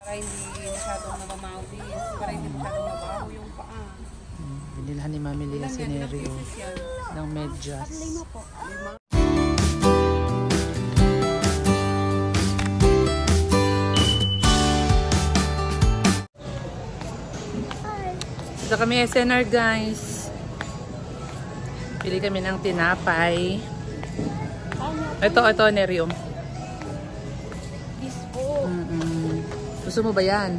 Para hindi masyadong namamawis, para hindi masyadong mabaho yung paa. Binilhan ni Mami Lea si Neri ng medyas. 5 po. 5. Ito kami SNR guys. Pili kami ng tinapay. Ito Neri. This po. Gusto mo ba yan?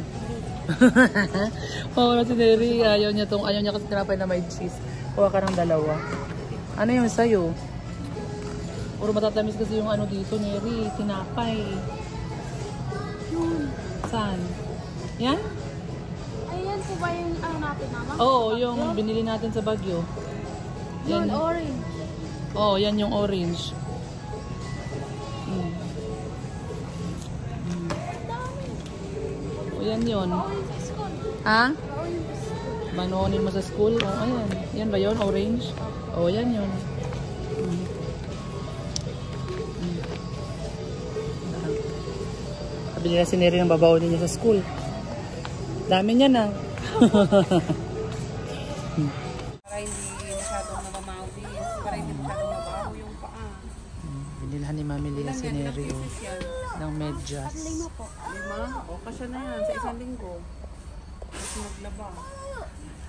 Oo, si Neri. Ayaw niya kasi tinapay na may cheese. Kuha ka ng 2. Ano yung sa'yo? Puro matatamis kasi yung ano dito, Neri. Tinapay. Yun. Saan? Yan? Ayan po ba yung ano natin, Mama? Oo, yung binili natin sa Baguio. Yun, orange. Oo, yan yung orange. O, yan yun. Ha? Manonin mo sa school? O, ayan. Yan ba yun? Orange? O, yan yun. Kabili na si Neri ng babawin niya sa school. Dami niya na. Para hindi masyadong namamawis, para hindi masyadong mabaho yung paa. Binilhan ni Mami Lea si Neri ng medyas. 5 po. 5? O, kasya na yan sa isang linggo. Kasi maglaba.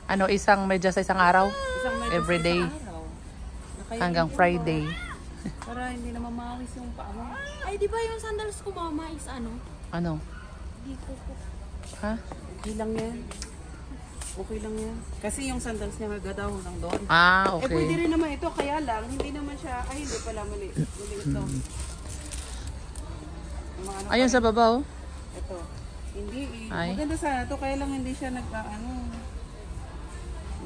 Ano, isang medyas sa isang araw? Isang medyas Everyday. sa isang araw. Hanggang Friday. Para hindi na mamawis yung paa mo. Ay, di ba yung sandals ko, Mama, is ano? Ano? Dito po. Ha? Okay lang yan. Okay lang yan. Kasi yung sandals niya magadaw lang doon. Ah, Eh, pwede okay. rin naman ito. Kaya lang, hindi naman siya, ay hindi pala mali. Mali ito. Mga ano Ayun pa sa baba, oh. ito. Hindi eh. Ay. Maganda sana ito. Kaya lang hindi siya nagka-ano.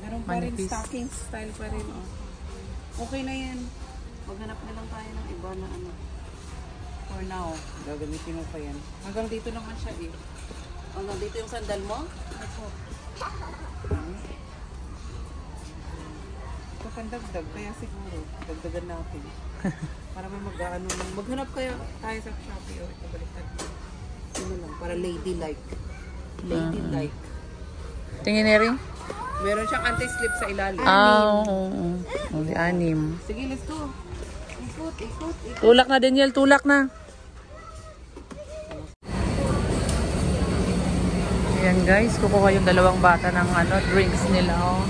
Meron pa rin Manipis. stocking style pa rin. Oh. Okay na yan. Maghanap na lang tayo ng iba na ano. For now, gagamitin mo pa yan. Hanggang dito naman siya eh. Hanggang dito yung sandal mo? Ito. Ito pandagdag, kaya siguro dagdagan natin. Para may mag-ano. Maghanap kaya tayo sa Shopee o ito baliktad. Sino lang, para ladylike. Ladylike. Tingin, Neri? Meron siyang anti-slip sa ilalim. Oo. Only 6. Sige, let's go. Ikot. Tulak na, Daniel. Tulak na. Ayan guys, kukuha yung 2 bata ng ano, drinks nila. Oh.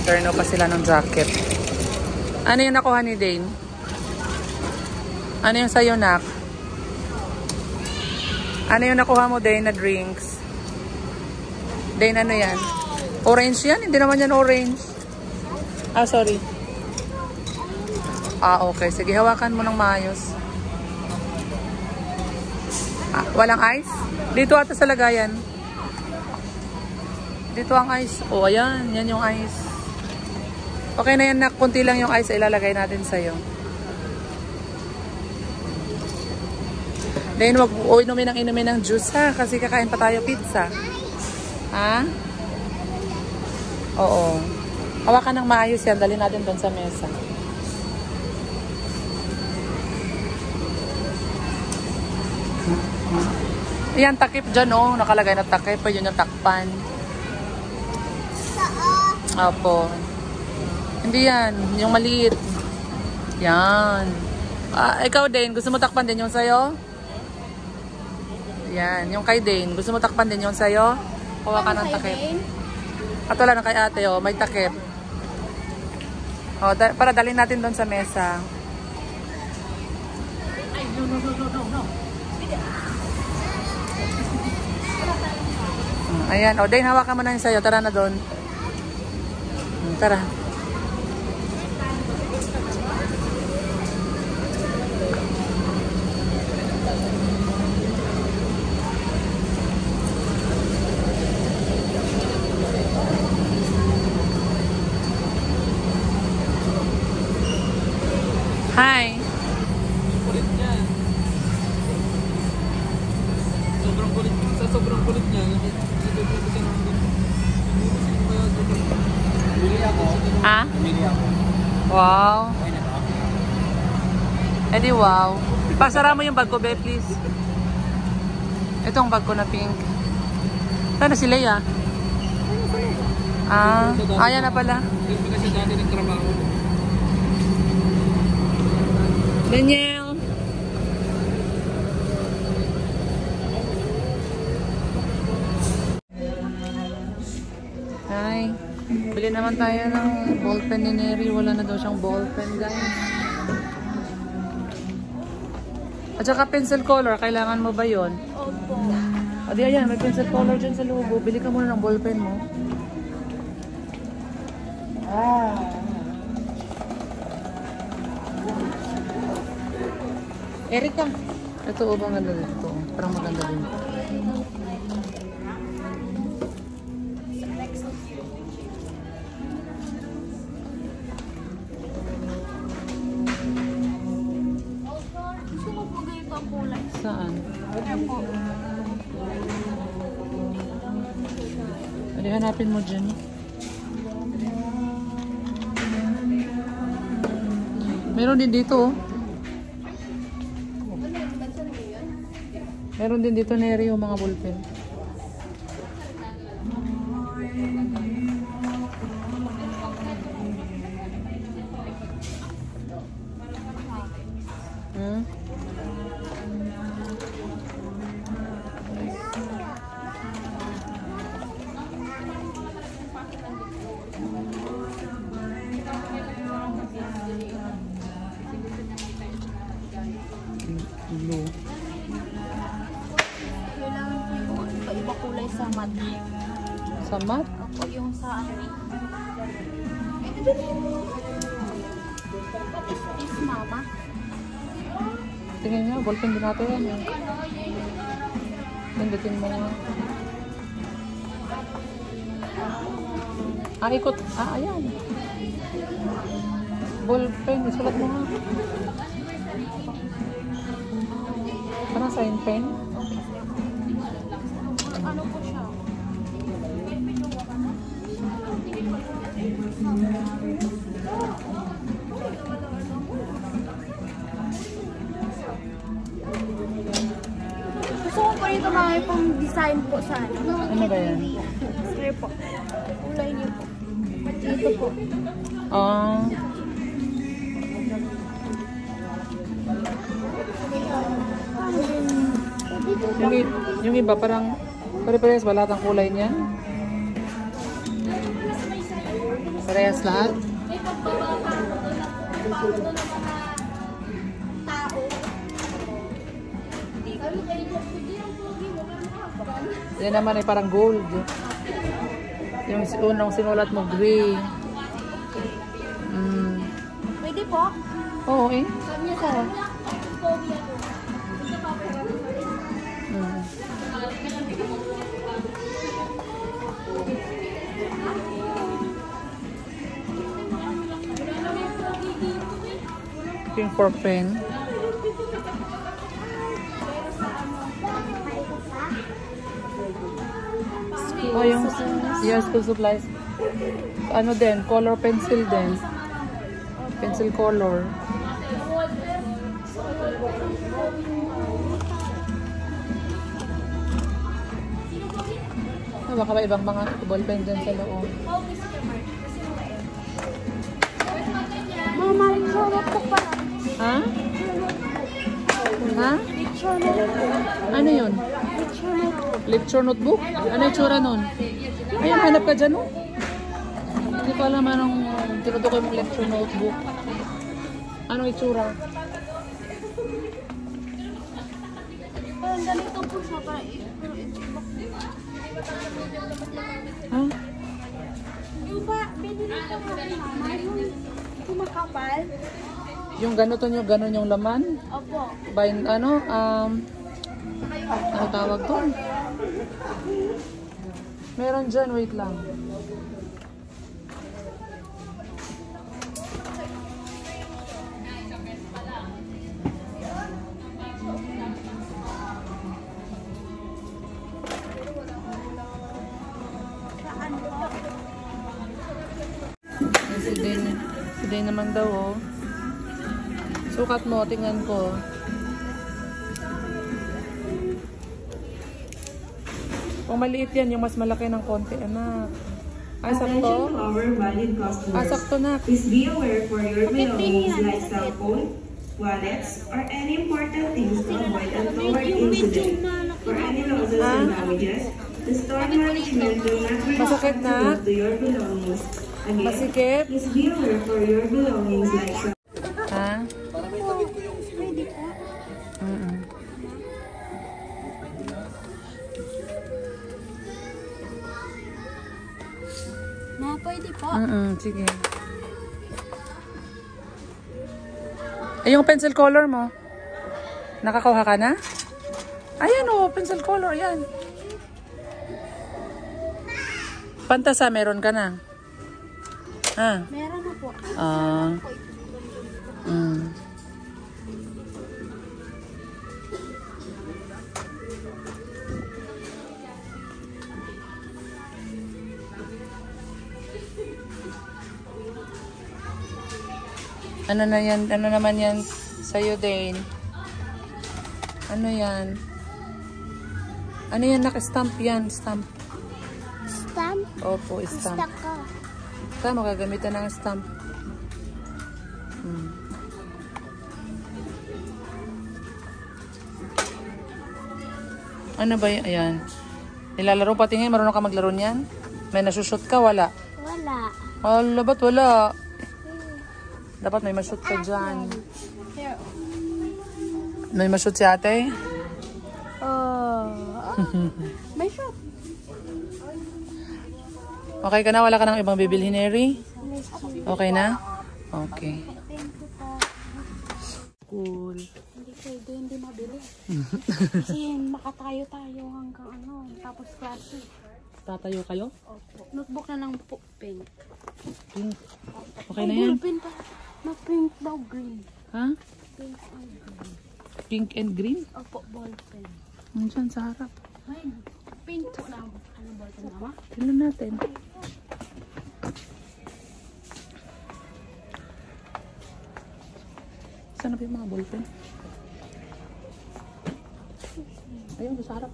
Turn pa sila ng jacket. Ano yung nakuha ni Dane? Ano yung sa'yo, Nak? Ano yung nakuha mo, Dane, na drinks? Dane, ano yan? Orange yan? Hindi naman yan orange. Ah, sorry. Ah, okay. Sige, hawakan mo ng maayos. Ah, walang ice? Dito ata sa lagayan. Dito ang ice. Oh, ayan. Yan yung ice. Okay na yan, Nak. Kunti lang yung ice. Ilalagay natin sa'yo. Then, wag inumin ng juice, ha? Kasi kakain pa tayo pizza. Ha? Oo. Hawakan ng maayos yan. Dali natin doon sa mesa. Ayan, takip dyan, oh. Nakalagay na takip. Yun yung takpan. Opo. Hindi yan. Yung maliit. Yan. Ah, ikaw, Dane. Gusto mo takpan din yung sa'yo? Yan. Yung kay Dane. Gusto mo takpan din yung sa'yo? Kuha ka ng takip. At wala na kay ate, oh. May takip. Oh, para dalhin natin doon sa mesa. Ay, no. Ayan. O, Dane, hawakan mo na yung sa'yo. Tara na doon. Tara. Hi. Kulit niya. Sobrang kulit niya. Sobrang kulit niya. Hindi siya ng Ah? Pili ako. Wow. Okay na ba? Eh di wow. Pasara mo yung bag ko, be, please. Itong bag ko na pink. Saan na si Leia? Ah, ayan na pala. Hindi kasi dati nagtrabaho. Daniel. Hi. Bili naman tayo ng ballpen ni Neri. Wala na daw siyang ballpen, guys. At saka pencil color. Kailangan mo ba yun? Opo. O di ayan, may pencil color dyan sa loob. Bili ka muna ng ballpen mo. Erika. Ito o, maganda dito. Parang maganda din. Gusto ko po ganito ang kulay. Saan? Ayan po. Ano hanapin mo dyan? Meron din dito oh. Meron din dito Neri yung mga ballpen. Hmm? Blue. Kailangan po yung iba-iba kulay sa mat. Sa mat? Opo, yung sa ano. Is mama. Tingnan niyo, ballpen din natin yan. Eh. Pindutin mo nga. Ah, ikot. Ah, ayan. Ballpen, isulat mo nga. Parang sign pen. Ano po siya? Gusto ko po ito mga pang design po sa ano. Ano ba yan? Sir po. Kulay niyo po. Dito po. Ah. Yung iba parang pare-parehas ba lahat ang kulay niya? Parehas lahat? Yan naman ay parang gold. Yung unang sinulat mo gray. Pwede po? Oo eh. Sabi niya sir. King for pen. Oh, yung school supplies. Ano din, color pencil din. Pencil color. Oh, baka ba ibang mga ballpen dyan sa loob. Mama, chonot po pala. Ha? Ha? Chonot po. Ano yun? Chonot po. Lecture notebook? Ano yung tsura nun? Ayun, hanap ka dyan, oh. Hindi ko alam anong tinutukoy mong lecture notebook. Anong itsura? Parang ganito po siya. Parang Ha? yung ba, binili ko po ni mama, yung makapal. Yung ganon yung laman? Opo. By, ano tawag doon? Meron dyan, wait lang. Hindi naman daw, oh. Sukat mo, tingnan ko. Kung maliit yan, yung mas malaki ng konti, anak. Ay, sakto? Ah, sakto na. Please be aware for your belongings like cell phone, wallets, or any important things to avoid untoward incident. For any losses and damages, the store management will not be Masakit na? responsible to your belongings. Again, Masikip? please be aware for your belongings like cell Ha? Pwede po. Mm-mm. Ma, pwede po. Sige. Eh, yung pencil color mo? Nakakuha ka na? Ayan o, pencil color, yan. Pantasa, meron ka na? Ha? Meron na po. Ah. Ano na yan? Ano naman yan sa'yo, Dane? Ano yan? Ano yan? Naka-stamp yan. Stamp. Stamp? Opo, stamp. Stuck ka. Tama, gagamitan ng stamp. Ano ba yan? Ayan. Nilalaro pa tingin. Marunong ka maglaro niyan? May nasushoot ka? Wala. Wala. Wala, ba't wala? Dapat may mashoot ka dyan. Here. May mashoot si ate? May shop. Okay ka na? Wala ka nang ibang bibilhin, Neri? Okay na? Okay. Cool. Hindi pwede, hindi mabili. Kasi makatayo-tayo hanggang ano, tapos klase. Tatayo kayo? Opo. Notebook na lang po, pink. Pink. Okay na yan? Ballpen pa. Na pink daw, green. Ha? Pink and green. Pink and green? Opo, ballpen. Nandiyan sa harap. Ay, pink po lang. Ano ballpen, mama? Tignan natin. Saan na ba yung mga ballpen? Ayun, sa harap.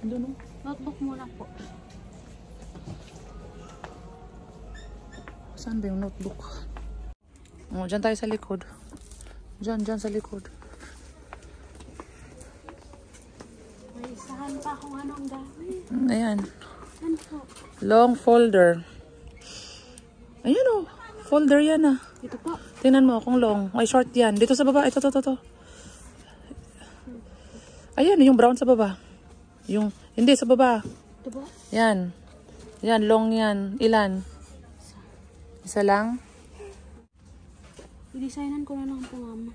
Andun, no? Notebook muna po. Saan ba yung notebook? Oh, dyan tayo sa likod. Dyan sa likod. May isahan pa kung anong dami. Ayan. Ano po? Long folder. Ayan o. Folder yan ah. Ito po. Tingnan mo kung long. Ay, short yan. Dito sa baba. Ito. Ayan, yung brown sa baba. Yung, hindi, sa baba. Ito po? Yan. Yan, long yan. Ilan? Isa lang? I-designan ko na lang po, mama.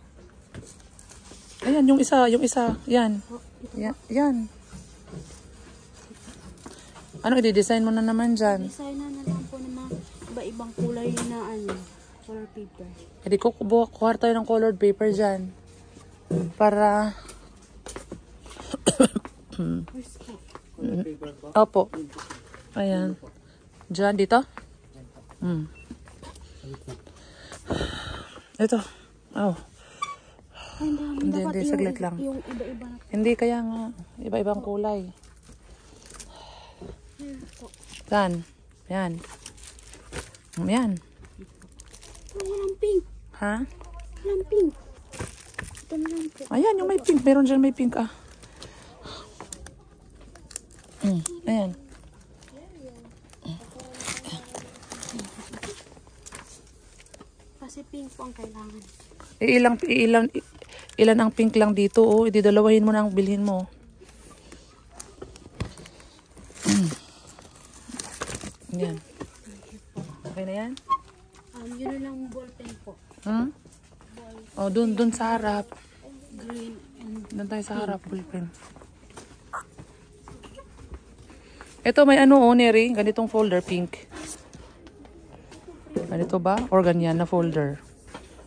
Ayan, yung isa. Yan. Yan. Ano, i-design mo na naman dyan? Designan na lang po ng mga iba-ibang kulay na ano, color paper. Hindi ko kuha tayo ng colored paper dyan. Para... First po. Opo. Ayan. Diyan, dito? Ito. Oh. Ay, ang dami. Hindi, Dapat saglit lang. Yung iba-iba na Hindi, kaya nga. Iba-ibang kulay. here po. Yan. Yan. Yan. Oh, walang pink. Ha? Walang pink. Ito na lang po. Ayan, yung may pink. Meron dyan may pink, ah. Ayan. Kasi pink po ang kailangan. Ilan ang pink lang dito, oh. Ididalawahin mo na ang bilhin mo. Yan. Okay na yan? Yun na lang ballpen po. Oh, dun sa harap. Green and Doon tayo sa harap, ballpen. Ito may ano, oh, Neri. Ganitong folder, pink. Ganito ba? Or ganyan na folder.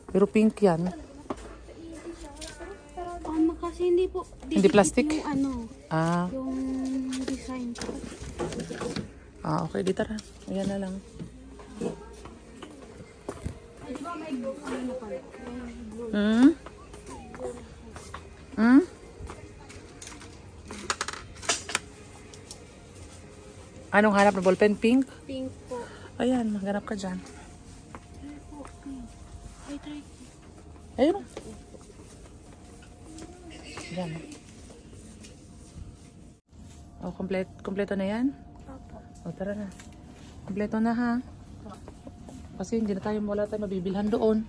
Pero pink yan. kasi hindi po. Hindi plastic? Yung ano, Ah, yung design po. okay. Di tara. Ayan na lang. Di ba may ano pala? Hmm? Hmm? Anong hanap na ballpen? Pink? Pink po. Ayan, maghanap ka dyan. Ay po, pink. Ay, try. Ayun. Yan. O, kompleto na yan? Opo. O, tara na. Kompleto na ha. Kasi hindi na tayo, wala tayo mabibilhan doon.